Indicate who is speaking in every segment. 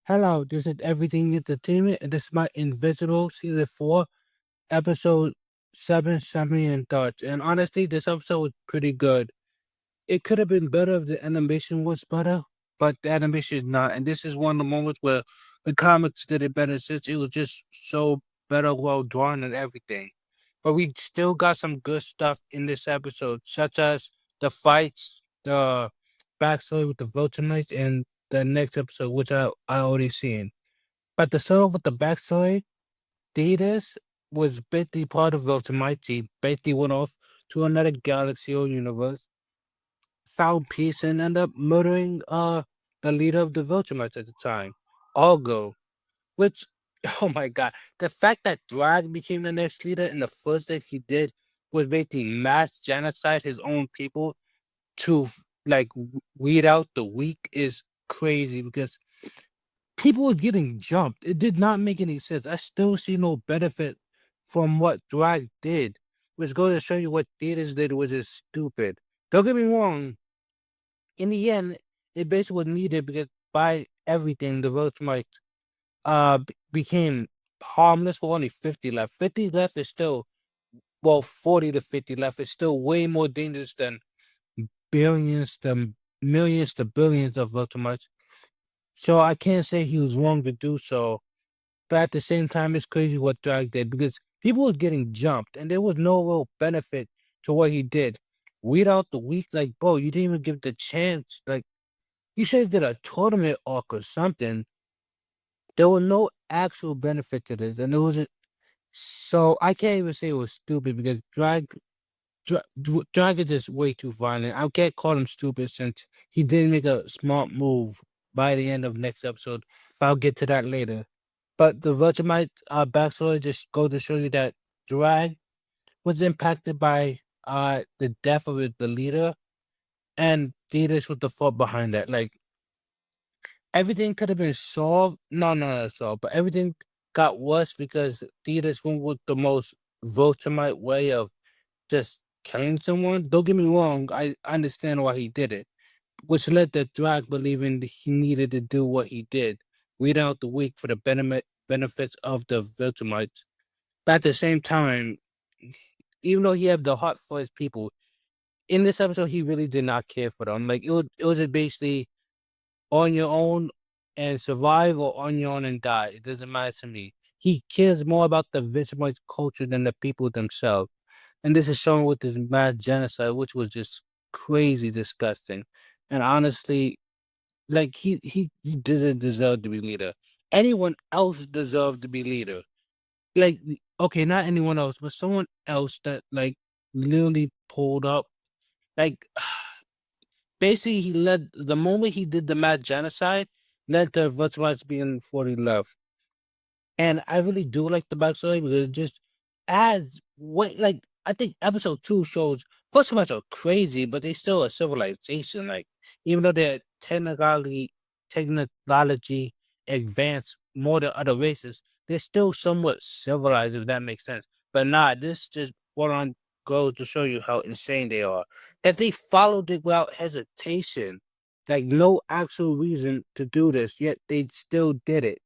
Speaker 1: Hello, this is Everything Entertainment, and this is my Invincible Season 4, Episode 7, Summary and Thoughts. And honestly, this episode was pretty good. It could have been better if the animation was better, but the animation is not. And this is one of the moments where the comics did it better since it was just so better, well drawn and everything. But we still got some good stuff in this episode, such as the fights, the backstory with the Vultanites, and the next episode, which I already seen. But to start off with the backstory, Thetis was basically part of Ultimate. She basically went off to another galaxy or universe, found peace, and ended up murdering the leader of the Viltrumites at the time, Argo. Which, oh my god, the fact that Drag became the next leader and the first thing he did was basically mass genocide his own people to weed out the weak is crazy because people were getting jumped. It did not make any sense. I still see no benefit from what Drag did, which goes to show you what Thetis did was just stupid. Don't get me wrong. In the end, it basically was needed because by everything, the votes might became harmless with only 50 left. 50 left is still 40 to 50 left is still way more dangerous than billions to millions to billions of Voldemorts. So I can't say he was wrong to do so. But at the same time, it's crazy what Drag did because people were getting jumped and there was no real benefit to what he did. Weed out the week, like, bro, you didn't even give it the chance. Like, you should have did a tournament arc or something. There was no actual benefit to this, and it was so I can't even say it was stupid because Drag is just way too violent. I can't call him stupid since he didn't make a smart move by the end of next episode. But I'll get to that later. But the Vegemite backstory just goes to show you that Drag was impacted by the death of the leader, and Thetis was the fault behind that. Like everything could have been solved. No, no, not solved, but everything got worse because Thetis went with the most Vegemite way of just killing someone. Don't get me wrong, I understand why he did it, which led to Drag believing that he needed to do what he did, weed out the weak for the benefits of the Viltrumites. But at the same time, even though he had the heart for his people, in this episode he really did not care for them. Like it was just basically on your own and survive or on your own and die. It doesn't matter to me. He cares more about the Viltrumites culture than the people themselves. And this is shown with this mass genocide, which was just crazy disgusting. And honestly, like he didn't deserve to be leader. Anyone else deserved to be leader. Like okay, not anyone else, but someone else that like literally pulled up. Like basically he led the moment he did the mass genocide led to Volkswagen being 40 left. And I really do like the backstory because it just adds way like I think episode two shows first of all are crazy, but they still a civilization. Like even though they're technology advanced more than other races, they're still somewhat civilized if that makes sense. But nah, this just what on goes to show you how insane they are. That they followed it without hesitation. Like no actual reason to do this, yet they still did it.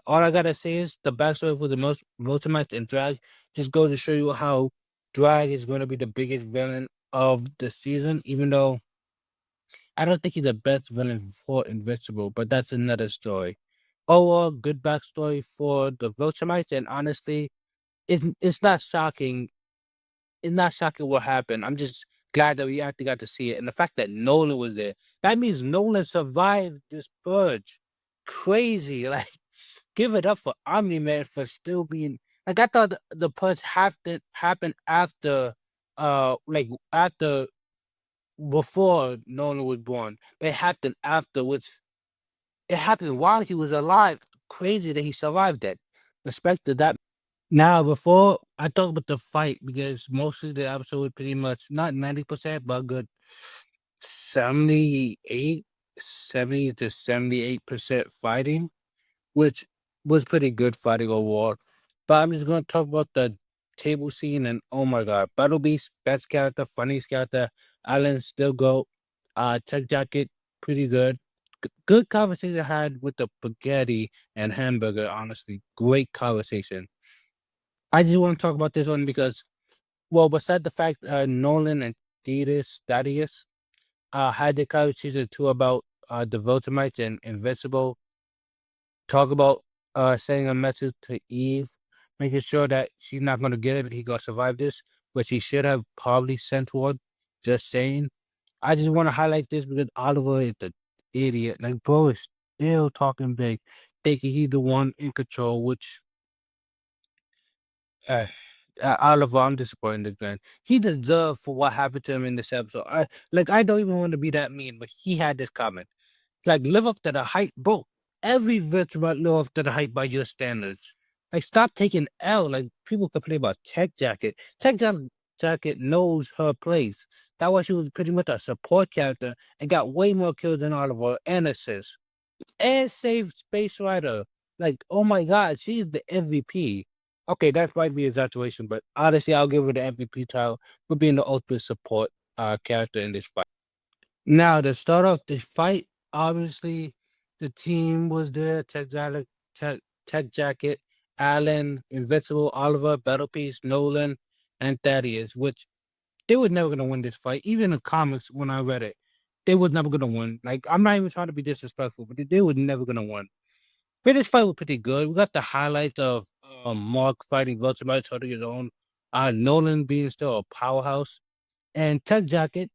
Speaker 1: All I gotta say is the backstory for the most Ultimate and Drag just goes to show you how Drag is going to be the biggest villain of the season, even though I don't think he's the best villain for Invincible, but that's another story. Overall, good backstory for the Viltrumites, and honestly, it's not shocking. It's not shocking what happened. I'm just glad that we actually got to see it, and the fact that Nolan was there. That means Nolan survived this purge. Crazy, like give it up for Omni Man for still being like I thought the purge have to happen after after before Nolan was born. But it happened after, which it happened while he was alive. Crazy that he survived that. Respect to that. Now before I talk about the fight because mostly the episode was pretty much not 90%, but a good 78, 70 to 78% fighting, which was pretty good fighting overall. But I'm just gonna talk about the table scene and oh my god, Battle Beast, best character, funniest character, Alan still go. Check Jacket, pretty good. good conversation I had with the spaghetti and hamburger. Honestly, great conversation. I just want to talk about this one because, well, besides the fact Nolan and Thaddeus had the conversation too about the Viltrumites and Invincible. Talk about sending a message to Eve, making sure that she's not gonna get it, he gonna survive this, but she should have probably sent one. Just saying. I just want to highlight this because Oliver is the idiot. Like, bro is still talking big, thinking he's the one in control, which uh, Oliver, I'm disappointed in this man. He deserved for what happened to him in this episode. I don't even want to be that mean, but he had this comment. Like, live up to the hype, bro. Every veteran live up to the hype by your standards. Like, stop taking L. Like, people complain about Tech Jacket. Jacket knows her place. That why she was pretty much a support character and got way more kills than Oliver and assists. And saved Space Rider. Like, oh my god, she's the MVP. Okay, that might be exaggeration, but honestly, I'll give her the MVP title for being the ultimate support character in this fight. Now, to start off the fight, obviously, the team was there: Tech Jacket, Allen, Invincible, Oliver, Battle Piece, Nolan, and Thaddeus. Which they were never gonna win this fight. Even in the comics, when I read it, they was never gonna win. Like, I'm not even trying to be disrespectful, but they were never gonna win. But this fight was pretty good. We got the highlight of Mark fighting Viltrumites holding his own, Nolan being still a powerhouse, and Tech Jacket.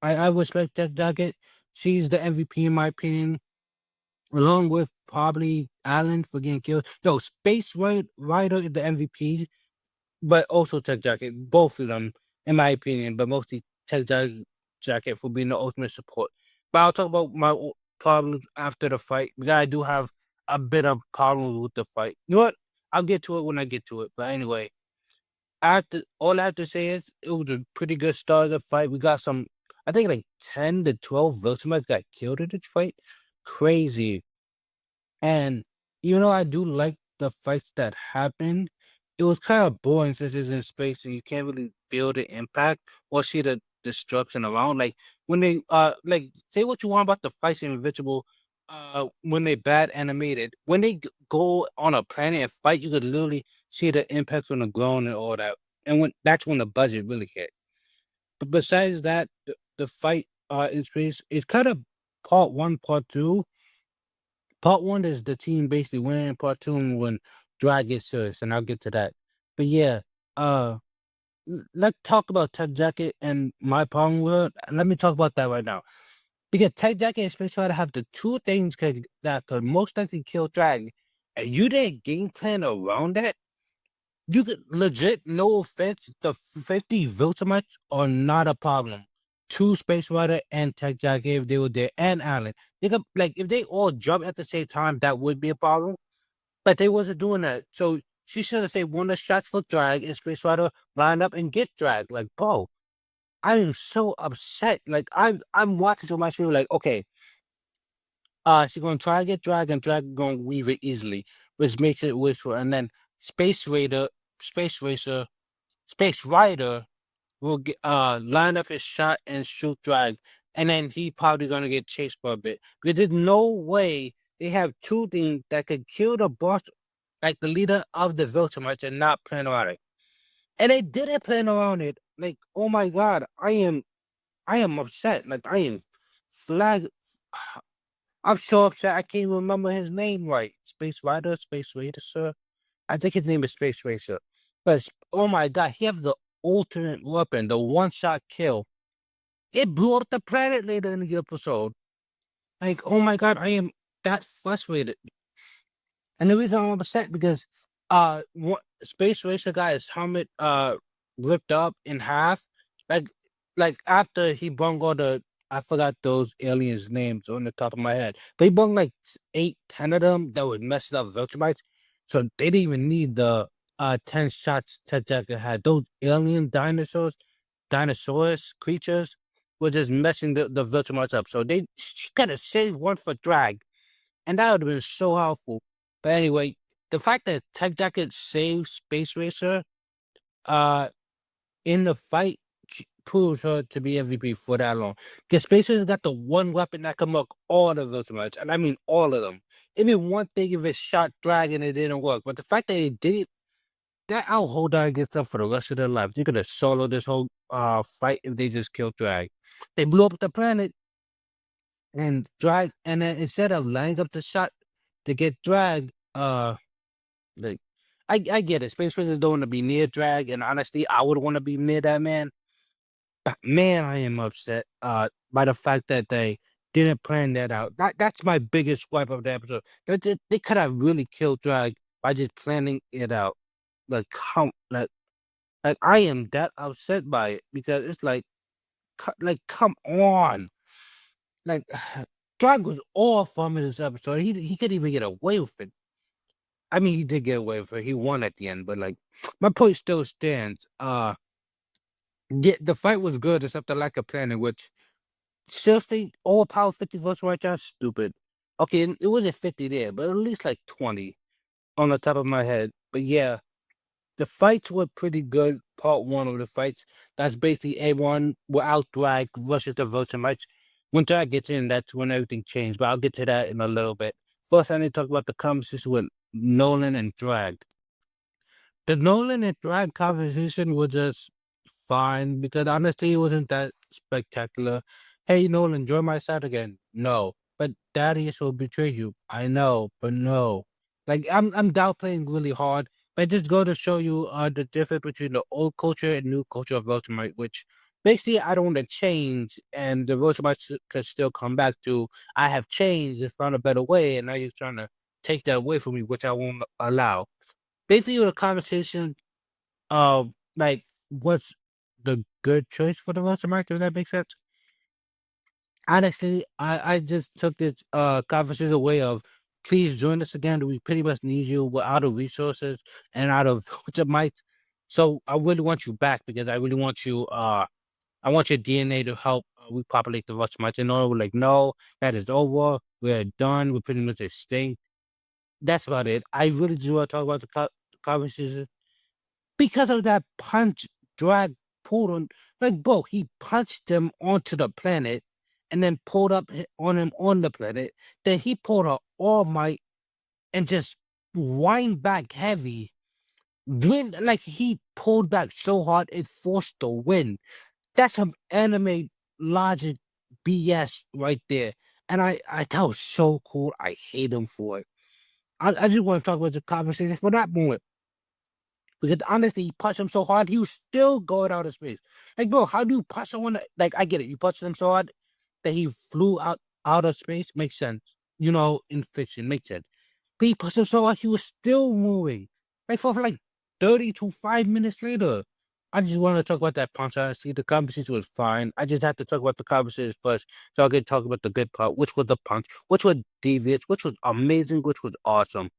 Speaker 1: I respect Tech Jacket. She's the MVP in my opinion, along with probably Allen for getting killed. No, Rider is the MVP, but also Tech Jacket. Both of them, in my opinion, but mostly Jacket for being the ultimate support. But I'll talk about my problems after the fight because I do have a bit of problems with the fight. You know what? I'll get to it when I get to it. But anyway, all I have to say is it was a pretty good start of the fight. We got some, I think like 10 to 12 Viltrumites got killed in this fight. Crazy. And I do like the fights that happened. It was kind of boring since it's in space and you can't really feel the impact or see the destruction around. Like when they like say what you want about the fights in Invincible, when they bad animated. When they go on a planet and fight, you could literally see the impacts on the ground and all that. And that's when the budget really hit. But besides that, the fight in space is kind of part one, part two. Part one is the team basically winning. Part two when Drag gets serious, and I'll get to that. But yeah, uh, let's talk about Tech Jacket and my problem with it. Let me talk about that right now. Because Tech Jacket and Space Rider have the two things that could most likely kill Drag, and you didn't game plan around that. You could legit, no offense, the 50 Viltrumites are not a problem. Two Space Rider and Tech Jacket if they were there, and Allen. They could like if they all jump at the same time, that would be a problem. But they wasn't doing that. So she should have saved one of the shots for drag and Space Rider line up and get dragged. Like, bro, I am so upset. Like I'm watching to my screen like, okay, she's gonna try to get drag and drag gonna weave it easily, which makes it wishful. And then Space Raider, Space Racer, Space Rider will get line up his shot and shoot drag. And then he probably gonna get chased for a bit. Because there's no way they have two things that could kill the boss, like the leader of the Viltrumites, and not plan around it. And they didn't plan around it. Like, oh my god, I am upset. Like I am flag I'm so upset I can't remember his name right. Space Rider, Space Racer. I think his name is Space Racer. But oh my god, he has the ultimate weapon, the one shot kill. It blew up the planet later in the episode. Like, oh my god, I am that frustrated. And the reason I'm upset because Space Racer got his helmet ripped up in half. Like after he bung all the I forgot those aliens' names on the top of my head. But he bung like 8, 10 of them that would mess up Viltrumites. So they didn't even need the 10 shots Ted Jacker had. Those alien dinosaurs creatures were just messing the Viltrumites up. So they gotta save one for drag. And that would have been so helpful. But anyway, the fact that Tech Jacket saved Space Racer uh in the fight proves her to be MVP for that long. Because Space Raiders got the one weapon that can knock all of those much, and I mean all of them. Even one thing if it shot Dragon, it didn't work. But the fact that it did it, that I'll hold that against them for the rest of their lives. They're gonna solo this whole fight if they just kill Drag. They blew up the planet and Drag, and then instead of lining up the shot to get Drag, like I get it. Space Raiders don't want to be near Drag, and honestly, I would want to be near that man. But man, I am upset by the fact that they didn't plan that out. That's my biggest gripe of the episode. They could have really killed Drag by just planning it out. Like come like I am that upset by it because it's like come on. Like Drag was all fun in this episode. He could even get away with it. I mean, he did get away with it. He won at the end, but like my point still stands. Yeah, the fight was good except the lack of planning, which seriously, all power 50 votes right now, stupid. Okay, it wasn't 50 there, but at least like 20 on the top of my head. But yeah, the fights were pretty good. Part one of the fights. That's basically everyone without Drag versus the Viltrumites. When Drag gets in, that's when everything changed. But I'll get to that in a little bit. First, I need to talk about the conversation with Nolan and Drag. The Nolan and Drag conversation was just fine because honestly, it wasn't that spectacular. Hey, Nolan, join my side again. No, but Darius will betray you. I know, but no. Like I'm downplaying really hard, but just go to show you the difference between the old culture and new culture of Ultimate, which basically I don't want to change, and the Ultimate can still come back to I have changed and found a better way, and now you're trying to take that away from me, which I won't allow. Basically, with a conversation of like what's the good choice for the roster market, if that makes sense. Honestly, I just took this conversation away of please join us again. We pretty much need you. We're out of resources and out of mites. So I really want you back because I really want you I want your DNA to help repopulate the mites. And all we're like, no, that is over. We're done. We're pretty much extinct. That's about it. I really do want to talk about the conversation because of that punch Drag pulled on, like, bro, he punched him onto the planet and then pulled up on him on the planet. Then he pulled a All Might and just wind back heavy. Wind, like he pulled back so hard it forced the wind. That's some anime logic BS right there. And I that was so cool. I hate him for it. I just want to talk about the conversation for that moment. Because honestly, he punched him so hard, he was still going out of space. Like, bro, how do you punch someone? Like, I get it. You punched him so hard that he flew out of space. Makes sense. You know, in fiction, makes sense. But he punched him so hard, he was still moving. Like, for like 30 to 5 minutes later. I just wanted to talk about that punch. Honestly, the conversation was fine. I just had to talk about the conversation first, so I could talk about the good part, which was the punch, which was devious, which was amazing, which was awesome.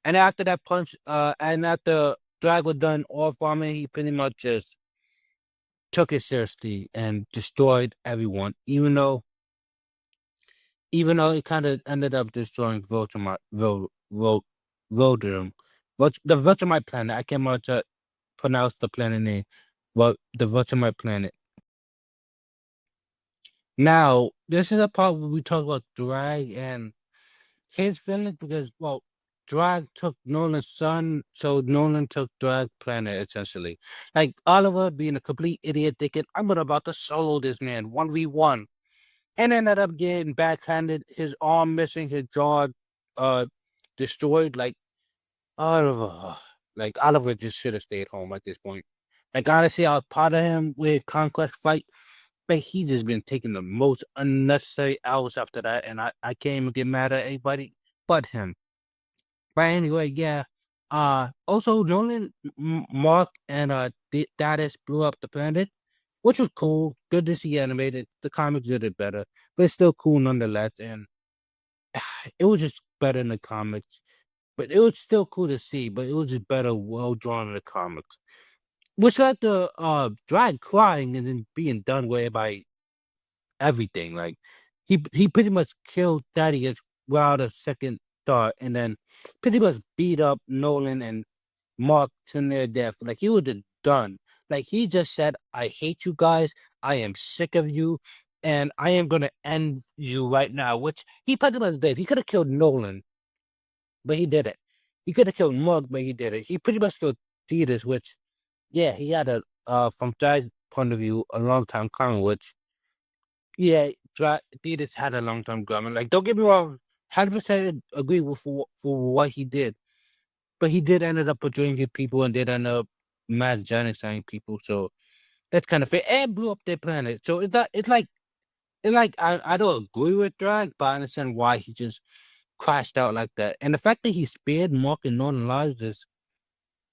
Speaker 1: And after that punch, and after Drag was done off farming, he pretty much just took it seriously and destroyed everyone. Even though it kind of ended up destroying Voldem, the Vegemite planet. I can't remember to pronounce the planet name, but the Vegemite planet. Now, this is a part where we talk about Drag and his feelings because, well, Drag took Nolan's son, so Nolan took Drag Planet essentially. Like Oliver being a complete idiot, thinking I'm about to solo this man 1v1, and ended up getting backhanded, his arm missing, his jaw uh destroyed. Oliver just should have stayed home at this point. Like honestly, I was part of him with Conquest fight, but he just been taking the most unnecessary hours after that, and I can't even get mad at anybody but him. But anyway, yeah. Also, Nolan, Mark, and Darius blew up the planet, which was cool. Good to see animated. The comics did it better, but it's still cool nonetheless. And it was just better in the comics. But it was still cool to see. But it was just better, well drawn in the comics. Which led to Drag crying and then being done with by everything. Like he pretty much killed Thaddeus without a second thought, and then pretty much beat up Nolan and Mark to their death. Like he was just done. Like he just said, "I hate you guys. I am sick of you, and I am gonna end you right now." Which he pretty much did. He could have killed Nolan, but he did it. He could have killed Mug, but he did it. He pretty much killed Thetis, which yeah, he had a from that point of view a long time coming. Which yeah, Thetis had a long time coming. Like don't get me wrong, 100% agree with for what he did. But he did ended up betraying his people and did end up mass genociding people, so that's kind of fair, and blew up their planet. So it's like I don't agree with Drag, but I understand why he just crashed out like that. And the fact that he spared Mark and Northern lives is,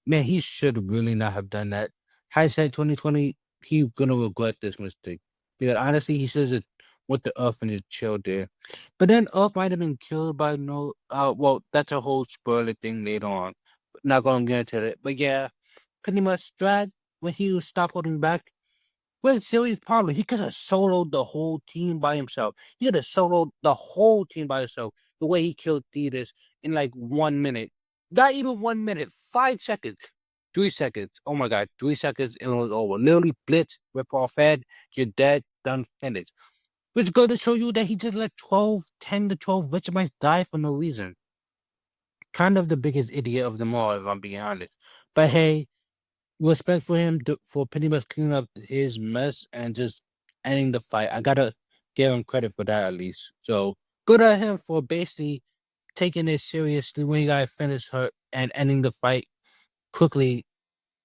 Speaker 1: man, he should really not have done that. Hindsight 2020, he gonna regret this mistake. Because honestly, he should have went to Earth and just chilled there. But then Earth might have been killed by no well, that's a whole spoiler thing later on. Not gonna get into it. But yeah, pretty much Drag, when he stopped holding back, well, serious problem. He could have soloed the whole team by himself. He could have soloed the whole team by himself. The way he killed Thetis in like 1 minute. Not even 1 minute, 5 seconds, 3 seconds. Oh my god, 3 seconds and it was over. Literally blitz, rip off head, you're dead, done, finished. Which goes to show you that he just let 10 to 12 Vegetamites die for no reason. Kind of the biggest idiot of them all, if I'm being honest. But hey, respect for him for pretty much cleaning up his mess and just ending the fight. I gotta give him credit for that at least. So good on him for basically taking it seriously when he got finished her and ending the fight quickly.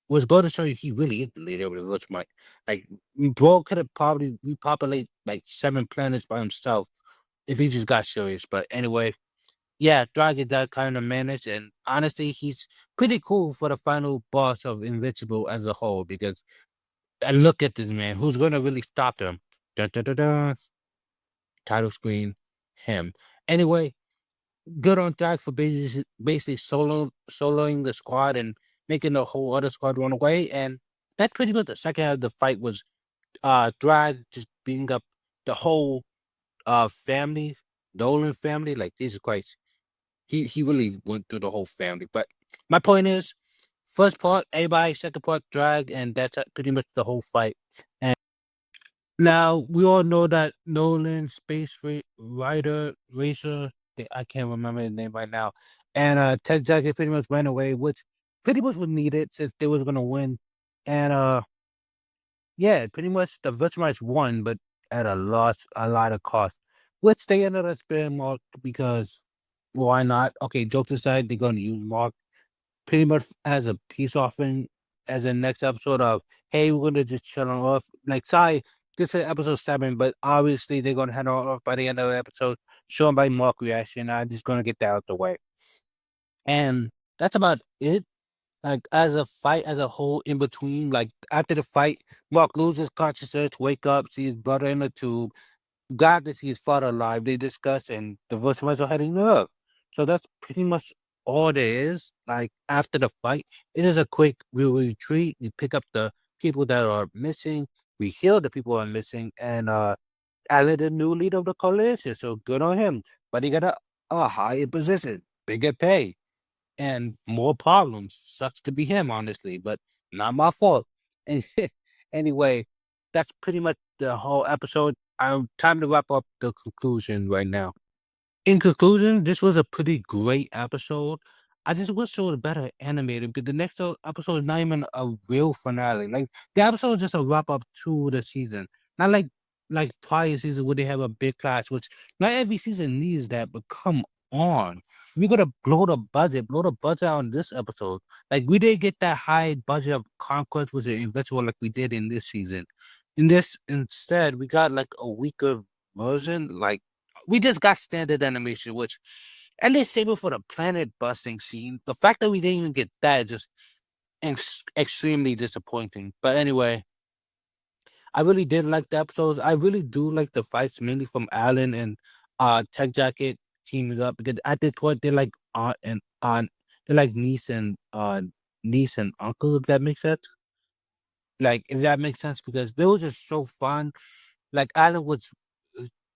Speaker 1: Was going to show you he really is the leader of the Rich Mike. Like bro could have probably repopulate like 7 planets by himself if he just got serious. But anyway, yeah, Dragon does kind of manage, and honestly, he's pretty cool for the final boss of Invincible as a whole because and look at this man. Who's gonna really stop him? Dun, dun, dun, dun. Title screen, him. Anyway, good on Jack for basically soloing the squad and making the whole other squad run away. And that's pretty much the second half of the fight was Drag just beating up the whole family, the Nolan family. Like Jesus Christ, he really went through the whole family. But my point is, first part everybody, second part Drag, and that's pretty much the whole fight. Now we all know that Nolan, writer, racer, I can't remember his name right now, and Ted Jacket pretty much went away, which pretty much was needed since they was gonna win. And yeah, pretty much the Veterans won, but at a lot of cost. Which they ended up sparing Mark because why not? Okay, jokes aside, they're gonna use Mark pretty much as a peace offering as a next episode of, hey, we're gonna just chill on Earth. Like, sorry, this is episode 7, but obviously they're gonna head on Earth by the end of the episode, shown by Mark reaction. I'm just gonna get that out the way. And that's about it. Like as a fight as a whole in between, like after the fight, Mark loses consciousness, wake up, see his brother in the tube, glad to see his father alive. They discuss and the Volkswagens are heading north. So that's pretty much all there is. Like after the fight, it is a quick we retreat. We pick up the people that are missing. We heal the people who are missing, and added a new leader of the coalition. So good on him. But he got a higher position, bigger pay, and more problems. Sucks to be him, honestly, but not my fault. And anyway, that's pretty much the whole episode. Time to wrap up the conclusion right now. In conclusion, this was a pretty great episode. I just wish it was better animated, but the next episode is not even a real finale. Like the episode is just a wrap up to the season, not like prior season where they have a big clash. Which not every season needs that, but come on, we gotta blow the budget on this episode. Like we didn't get that high budget of conquest with the Invincible like we did in this season. In this instead, we got like a weaker version, like we just got standard animation, which and they save it for the planet busting scene. The fact that we didn't even get that is just extremely disappointing. But anyway, I really did like the episodes. I really do like the fights, mainly from Alan and Tech Jacket teaming up because at this point they're like aunt and aunt, they're like niece and uncle. If that makes sense, like if that makes sense, because they were just so fun. Like Alan was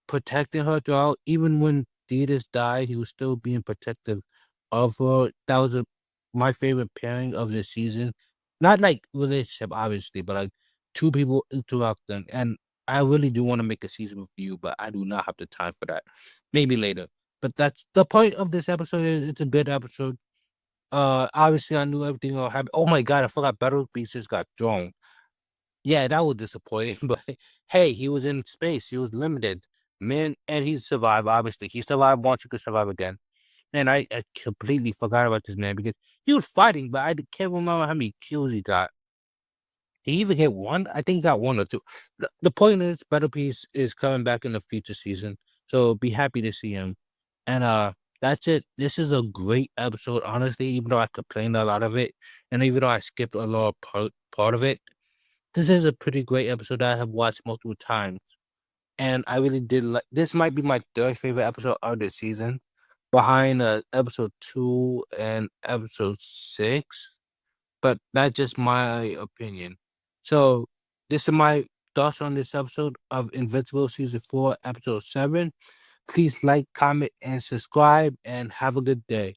Speaker 1: protecting her throughout, even when Thetis died, he was still being protective of her. That was my favorite pairing of the season. Not like relationship, obviously, but like two people interacting. And I really do want to make a season with you, but I do not have the time for that. Maybe later. But that's the point of this episode. It's a good episode. Obviously, I knew everything will happen. Oh my god, I forgot Battle Pieces got thrown. Yeah, that was disappointing. But hey, he was in space. He was limited, man, and he survived. Obviously, he survived once. He could survive again. And I completely forgot about this man because he was fighting, but I can't remember how many kills he got. Did he even get one? I think he got one or two. The point is, Battle Piece is coming back in the future season, so be happy to see him. And that's it. This is a great episode, honestly. Even though I complained a lot of it, and even though I skipped a lot of part of it, this is a pretty great episode that I have watched multiple times. And I really did like. This might be my third favorite episode of this season, behind episode 2 and episode 6. But that's just my opinion. So this is my thoughts on this episode of Invincible season 4, episode 7. Please like, comment, and subscribe, and have a good day.